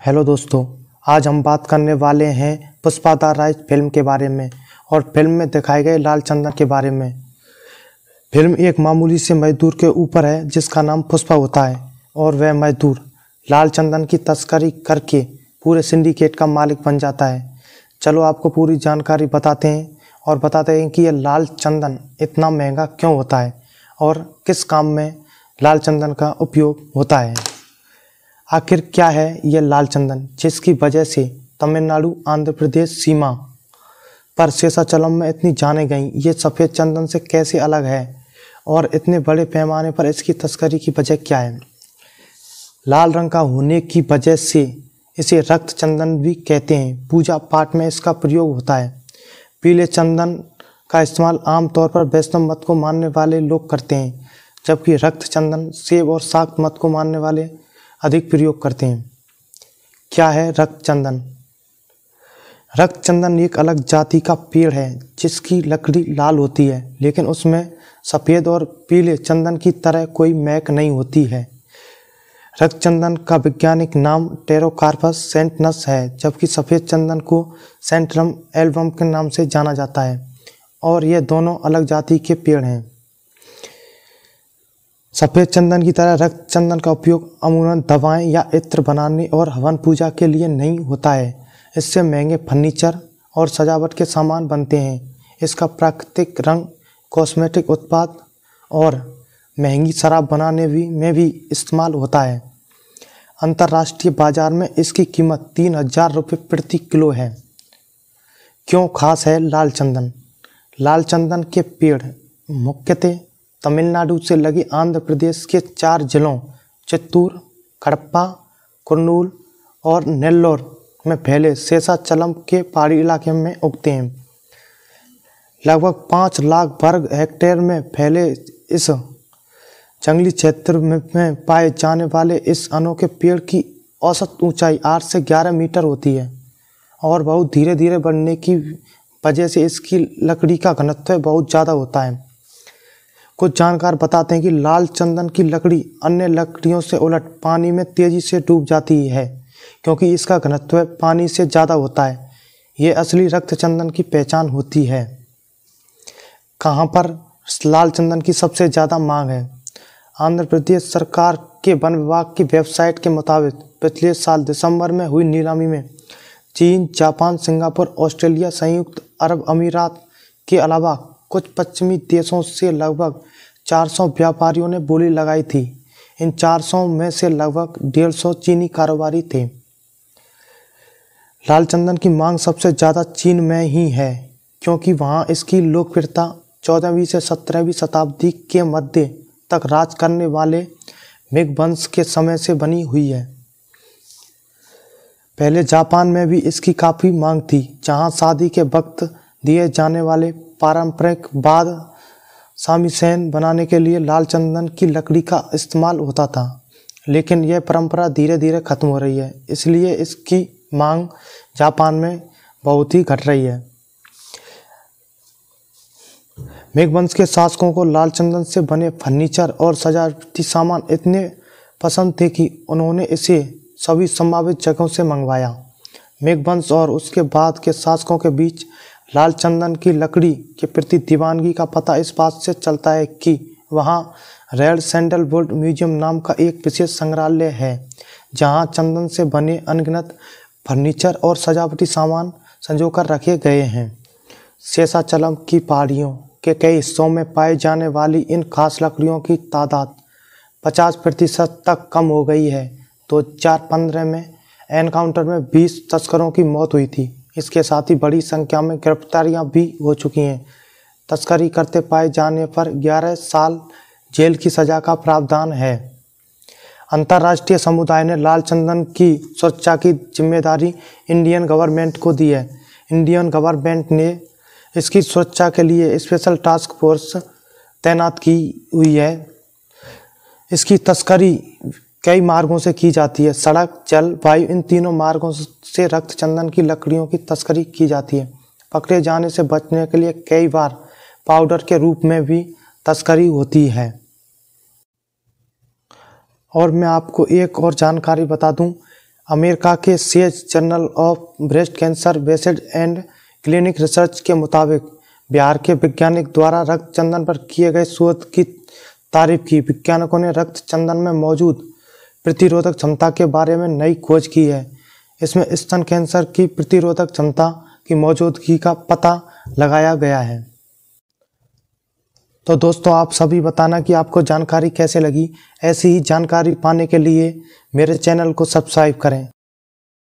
Hello दोस्तों, आज हम बात करने वाले हैं पुष्पा द राइज फिल्म के बारे में और फिल्म में दिखाए गए लाल चंदन के बारे में। फिल्म एक मामूली से मजदूर के ऊपर है जिसका नाम पुष्पा होता है और वह मजदूर लाल चंदन की तस्करी करके पूरे सिंडिकेट का मालिक बन जाता है। चलो आपको पूरी जानकारी बताते हैं और बताते हैं कि यह लाल चंदन इतना महंगा क्यों होता है और किस काम में लाल चंदन का उपयोग होता है। आखिर क्या है यह लाल चंदन जिसकी वजह से तमिलनाडु आंध्र प्रदेश सीमा पर शेषाचलम में इतनी जाने गई। ये सफ़ेद चंदन से कैसे अलग है और इतने बड़े पैमाने पर इसकी तस्करी की वजह क्या है। लाल रंग का होने की वजह से इसे रक्त चंदन भी कहते हैं। पूजा पाठ में इसका प्रयोग होता है। पीले चंदन का इस्तेमाल आमतौर पर वैष्णव मत को मानने वाले लोग करते हैं, जबकि रक्त चंदन सेव और शाक्त मत को मानने वाले अधिक प्रयोग करते हैं। क्या है रक्त चंदन? रक्त चंदन एक अलग जाति का पेड़ है जिसकी लकड़ी लाल होती है, लेकिन उसमें सफ़ेद और पीले चंदन की तरह कोई महक नहीं होती है। रक्त चंदन का वैज्ञानिक नाम टेरोकार्पस सेंटनस है, जबकि सफ़ेद चंदन को सेंट्रम एल्बम के नाम से जाना जाता है और ये दोनों अलग जाति के पेड़ हैं। सफ़ेद चंदन की तरह रक्त चंदन का उपयोग अमूमन दवाएं या इत्र बनाने और हवन पूजा के लिए नहीं होता है। इससे महंगे फर्नीचर और सजावट के सामान बनते हैं। इसका प्राकृतिक रंग कॉस्मेटिक उत्पाद और महंगी शराब बनाने में भी इस्तेमाल होता है। अंतर्राष्ट्रीय बाजार में इसकी कीमत 3000 रुपये प्रति किलो है। क्यों खास है लाल चंदन? लाल चंदन के पेड़ मुख्यतः तमिलनाडु से लगे आंध्र प्रदेश के 4 जिलों चित्तूर, कडप्पा, कुर्नूल और नेल्लोर में फैले शेषाचलम के पहाड़ी इलाके में उगते हैं। लगभग 5 लाख वर्ग हेक्टेयर में फैले इस जंगली क्षेत्र में पाए जाने वाले इस अनोखे पेड़ की औसत ऊंचाई 8 से 11 मीटर होती है और बहुत धीरे धीरे बढ़ने की वजह से इसकी लकड़ी का घनत्व बहुत ज़्यादा होता है। कुछ जानकार बताते हैं कि लाल चंदन की लकड़ी अन्य लकड़ियों से उलट पानी में तेज़ी से डूब जाती है क्योंकि इसका घनत्व पानी से ज़्यादा होता है। ये असली रक्त चंदन की पहचान होती है। कहाँ पर लाल चंदन की सबसे ज़्यादा मांग है? आंध्र प्रदेश सरकार के वन विभाग की वेबसाइट के मुताबिक पिछले साल दिसंबर में हुई नीलामी में चीन, जापान, सिंगापुर, ऑस्ट्रेलिया, संयुक्त अरब अमीरात के अलावा कुछ पश्चिमी देशों से लगभग 400 व्यापारियों ने बोली लगाई थी। इन 400 में से लगभग 150 चीनी कारोबारी थे। लाल चंदन की मांग सबसे ज़्यादा चीन में ही है क्योंकि वहाँ इसकी लोकप्रियता 14वीं से 17वीं शताब्दी के मध्य तक राज करने वाले मिंग वंश के समय से बनी हुई है। पहले जापान में भी इसकी काफ़ी मांग थी, जहाँ शादी के वक्त दिए जाने वाले पारंपरिक बाद शामीसेन बनाने के लिए लाल चंदन की लकड़ी का इस्तेमाल होता था, लेकिन यह परंपरा धीरे धीरे खत्म हो रही है, इसलिए इसकी मांग जापान में बहुत ही घट रही है। मिंग वंश के शासकों को लाल चंदन से बने फर्नीचर और सजावटी सामान इतने पसंद थे कि उन्होंने इसे सभी संभावित जगहों से मंगवाया। मिंग वंश और उसके बाद के शासकों के बीच लाल चंदन की लकड़ी के प्रति दीवानगी का पता इस बात से चलता है कि वहाँ रेड सैंडलवुड म्यूजियम नाम का एक विशेष संग्रहालय है, जहाँ चंदन से बने अनगिनत फर्नीचर और सजावटी सामान संजोकर रखे गए हैं। शेषाचलम की पहाड़ियों के कई हिस्सों में पाई जाने वाली इन खास लकड़ियों की तादाद 50% तक कम हो गई है। 2015 में एनकाउंटर में 20 तस्करों की मौत हुई थी। इसके साथ ही बड़ी संख्या में गिरफ्तारियां भी हो चुकी हैं। तस्करी करते पाए जाने पर 11 साल जेल की सज़ा का प्रावधान है। अंतर्राष्ट्रीय समुदाय ने लाल चंदन की सुरक्षा की जिम्मेदारी इंडियन गवर्नमेंट को दी है। इंडियन गवर्नमेंट ने इसकी सुरक्षा के लिए स्पेशल टास्क फोर्स तैनात की हुई है। इसकी तस्करी कई मार्गों से की जाती है। सड़क, जल, वायु, इन तीनों मार्गों से रक्त चंदन की लकड़ियों की तस्करी की जाती है। पकड़े जाने से बचने के लिए कई बार पाउडर के रूप में भी तस्करी होती है। और मैं आपको एक और जानकारी बता दूं, अमेरिका के says journal of breast cancer based and clinic research के मुताबिक बिहार के वैज्ञानिक द्वारा रक्त चंदन पर किए गए शोध की तारीफ की। वैज्ञानिकों ने रक्त चंदन में मौजूद प्रतिरोधक क्षमता के बारे में नई खोज की है। इसमें स्तन कैंसर की प्रतिरोधक क्षमता की मौजूदगी का पता लगाया गया है। तो दोस्तों, आप सभी बताना कि आपको जानकारी कैसे लगी। ऐसी ही जानकारी पाने के लिए मेरे चैनल को सब्सक्राइब करें।